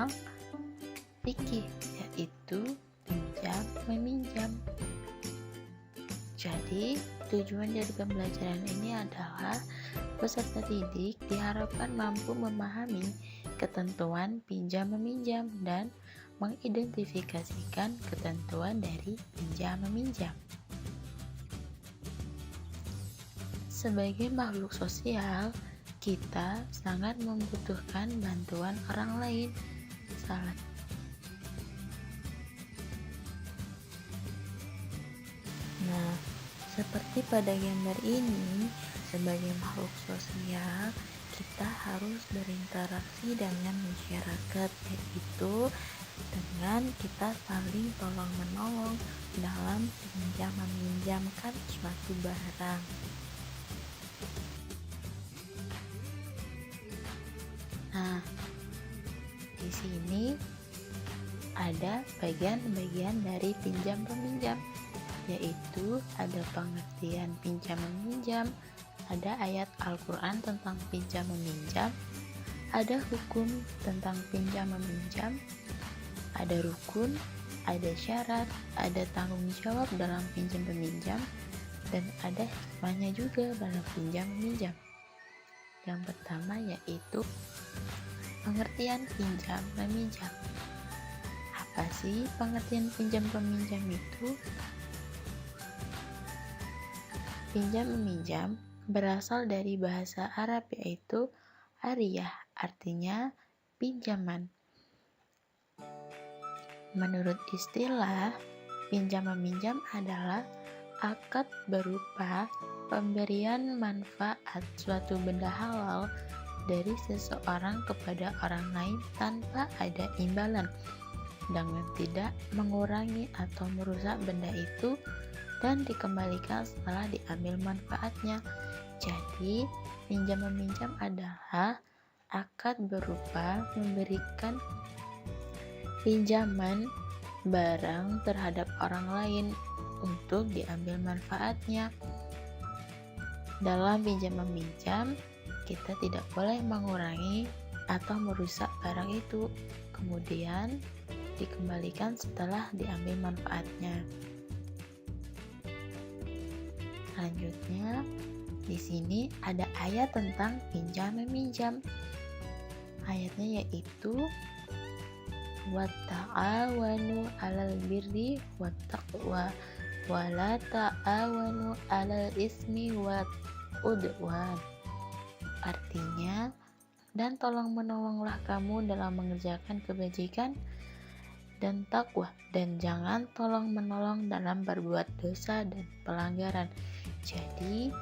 tentang fikih, yaitu pinjam meminjam. Jadi, tujuan dari pembelajaran ini adalah peserta didik diharapkan mampu memahami ketentuan pinjam meminjam dan mengidentifikasikan ketentuan dari pinjam meminjam. Sebagai makhluk sosial, kita sangat membutuhkan bantuan orang lain. Nah, seperti pada gambar ini, sebagai makhluk sosial, kita harus berinteraksi dengan masyarakat, yaitu dengan kita saling tolong-menolong dalam pinjam meminjamkan suatu barang. Nah, di sini ada bagian-bagian dari pinjam meminjam, yaitu ada pengertian pinjam meminjam, ada ayat Al-Quran tentang pinjam meminjam, ada hukum tentang pinjam meminjam, ada rukun, ada syarat, ada tanggung jawab dalam pinjam meminjam, dan ada hikmahnya juga dalam pinjam meminjam. Yang pertama yaitu pengertian pinjam meminjam. Apa sih pengertian pinjam meminjam itu? Pinjam meminjam berasal dari bahasa Arab yaitu ariyah, artinya pinjaman. Menurut istilah, pinjam meminjam adalah akad berupa pemberian manfaat suatu benda halal dari seseorang kepada orang lain tanpa ada imbalan, dengan tidak mengurangi atau merusak benda itu dan dikembalikan setelah diambil manfaatnya. Jadi, pinjam meminjam adalah akad berupa memberikan pinjaman barang terhadap orang lain untuk diambil manfaatnya. Dalam pinjam meminjam, kita tidak boleh mengurangi atau merusak barang itu, kemudian dikembalikan setelah diambil manfaatnya. Selanjutnya, di sini ada ayat tentang pinjam meminjam. Ayatnya yaitu watta'awanu 'alal birri wattaqwa wa la ta'awanu 'alal ismi wal udwan. Artinya, dan tolong menolonglah kamu dalam mengerjakan kebajikan dan takwa, dan jangan tolong menolong dalam berbuat dosa dan pelanggaran. Jadi,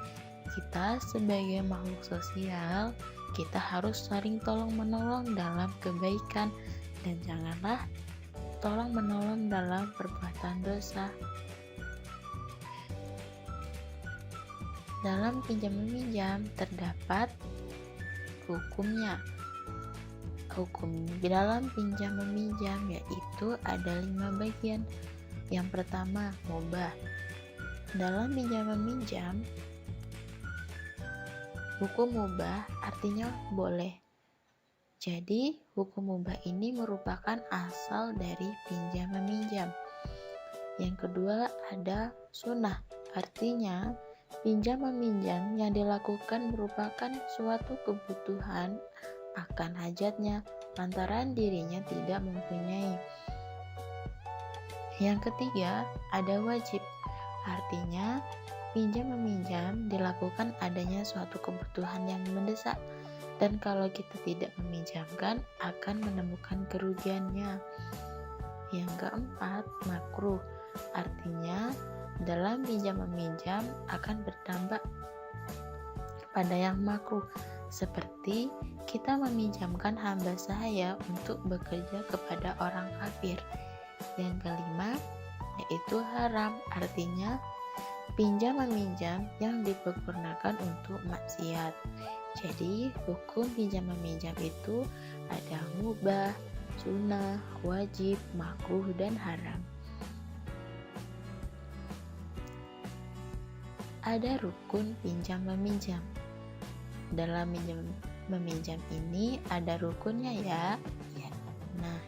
kita sebagai makhluk sosial, kita harus saling tolong menolong dalam kebaikan dan janganlah tolong menolong dalam perbuatan dosa. Dalam pinjam meminjam terdapat hukumnya. Hukum dalam pinjam meminjam yaitu ada 5 bagian. Yang pertama, mubah. Dalam pinjam meminjam, hukum mubah artinya boleh. Jadi, hukum mubah ini merupakan asal dari pinjam meminjam. Yang kedua, ada sunnah. Artinya, pinjam meminjam yang dilakukan merupakan suatu kebutuhan akan hajatnya lantaran dirinya tidak mempunyai. Yang ketiga, ada wajib. Artinya, pinjam meminjam dilakukan adanya suatu kebutuhan yang mendesak, dan kalau kita tidak meminjamkan akan menemukan kerugiannya. Yang keempat, makruh. Artinya, dalam pinjam meminjam akan berdampak pada yang makruh, seperti kita meminjamkan hamba sahaya untuk bekerja kepada orang kafir. Yang kelima, yaitu haram. Artinya, pinjam meminjam yang dipergunakan untuk maksiat. Jadi, hukum pinjam meminjam itu ada mubah, sunnah, wajib, makruh, dan haram. Ada rukun pinjam meminjam. Dalam pinjam meminjam ini ada rukunnya ya. Nah,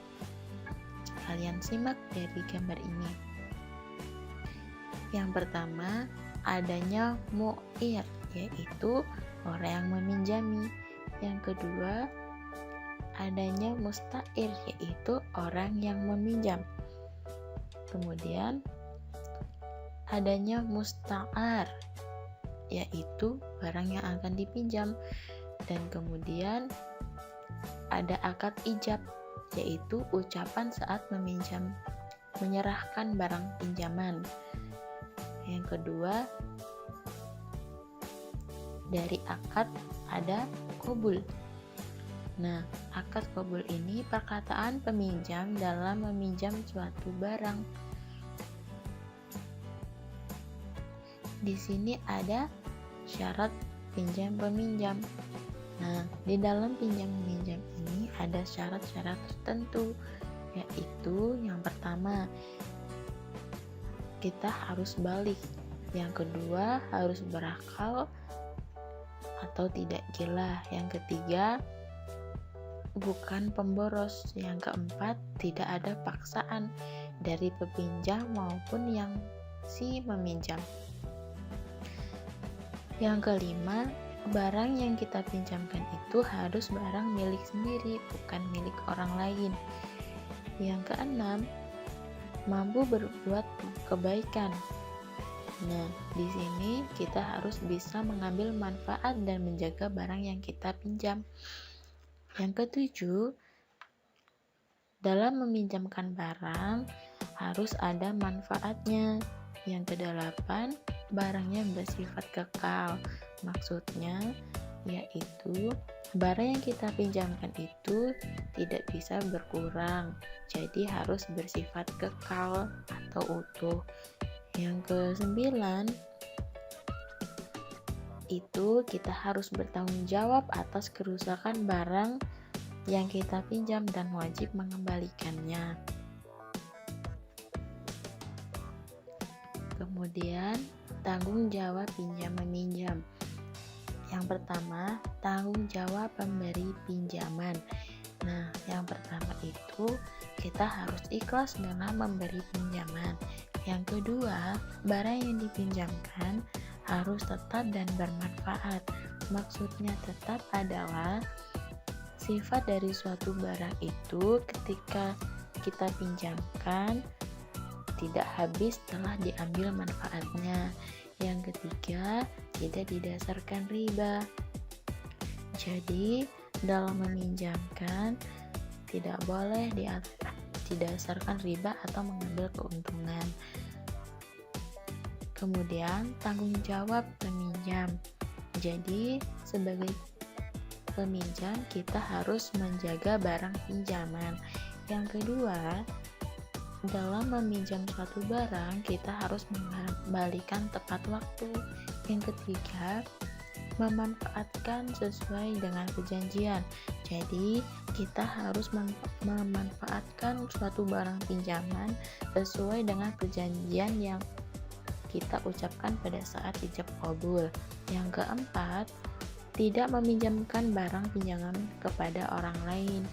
simak dari gambar ini. Yang pertama, adanya mu'ir, yaitu orang yang meminjami. Yang kedua, adanya musta'ir, yaitu orang yang meminjam. Kemudian adanya musta'ar, yaitu barang yang akan dipinjam. Dan kemudian ada akad ijab, yaitu ucapan saat meminjam, menyerahkan barang pinjaman. Yang kedua, dari akad ada qabul. Nah, akad qabul ini perkataan peminjam dalam meminjam suatu barang. Di sini ada syarat pinjam peminjam. Nah, di dalam pinjam meminjam ini ada syarat-syarat tertentu, yaitu yang pertama, kita harus balik. Yang kedua, harus berakal atau tidak gila. Yang ketiga, bukan pemboros. Yang keempat, tidak ada paksaan dari peminjam maupun yang si meminjam. Yang kelima, barang yang kita pinjamkan itu harus barang milik sendiri, bukan milik orang lain. Yang keenam, mampu berbuat kebaikan. Nah, di sini kita harus bisa mengambil manfaat dan menjaga barang yang kita pinjam. Yang ketujuh, dalam meminjamkan barang harus ada manfaatnya. Yang kedelapan, barangnya bersifat kekal. Maksudnya yaitu barang yang kita pinjamkan itu tidak bisa berkurang, jadi harus bersifat kekal atau utuh. Yang kesembilan, itu kita harus bertanggung jawab atas kerusakan barang yang kita pinjam dan wajib mengembalikannya. Kemudian, tanggung jawab pinjam meminjam. Yang pertama, tanggung jawab pemberi pinjaman. Nah, yang pertama itu kita harus ikhlas dalam memberi pinjaman. Yang kedua, barang yang dipinjamkan harus tetap dan bermanfaat. Maksudnya tetap adalah sifat dari suatu barang itu ketika kita pinjamkan tidak habis setelah diambil manfaatnya. Yang ketiga, tidak didasarkan riba. Jadi, dalam meminjamkan tidak boleh didasarkan riba atau mengambil keuntungan. Kemudian, tanggung jawab peminjam. Jadi, sebagai peminjam kita harus menjaga barang pinjaman. Yang kedua, dalam meminjam suatu barang, kita harus mengembalikan tepat waktu. Yang ketiga, memanfaatkan sesuai dengan perjanjian. Jadi, kita harus memanfaatkan suatu barang pinjaman sesuai dengan perjanjian yang kita ucapkan pada saat ijab qabul. Yang keempat, tidak meminjamkan barang pinjaman kepada orang lain.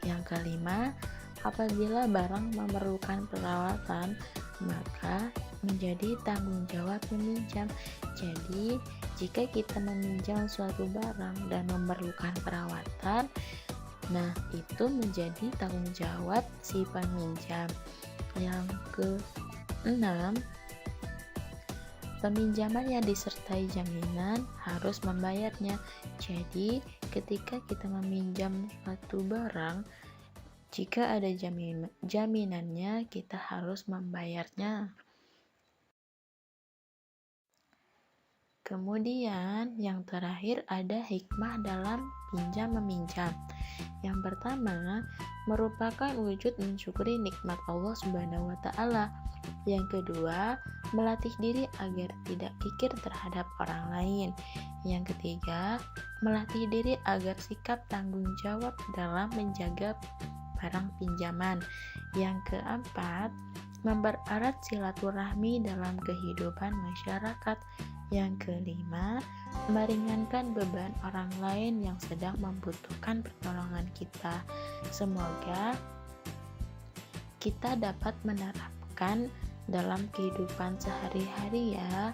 Yang kelima, apabila barang memerlukan perawatan, maka menjadi tanggung jawab peminjam. Jadi, jika kita meminjam suatu barang dan memerlukan perawatan, nah itu menjadi tanggung jawab si peminjam. Yang keenam, peminjaman yang disertai jaminan harus membayarnya. Jadi, ketika kita meminjam suatu barang, jika ada jaminannya, kita harus membayarnya. Kemudian, yang terakhir ada hikmah dalam pinjam meminjam. Yang pertama, merupakan wujud mensyukuri nikmat Allah Subhanahu wa Ta'ala. Yang kedua, melatih diri agar tidak kikir terhadap orang lain. Yang ketiga, melatih diri agar sikap tanggung jawab dalam menjaga barang pinjaman. Yang keempat, mempererat silaturahmi dalam kehidupan masyarakat. Yang kelima, meringankan beban orang lain yang sedang membutuhkan pertolongan kita. Semoga kita dapat menerapkan dalam kehidupan sehari-hari ya.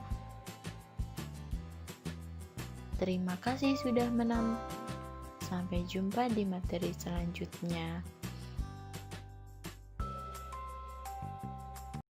Terima kasih sudah menonton. Sampai jumpa di materi selanjutnya.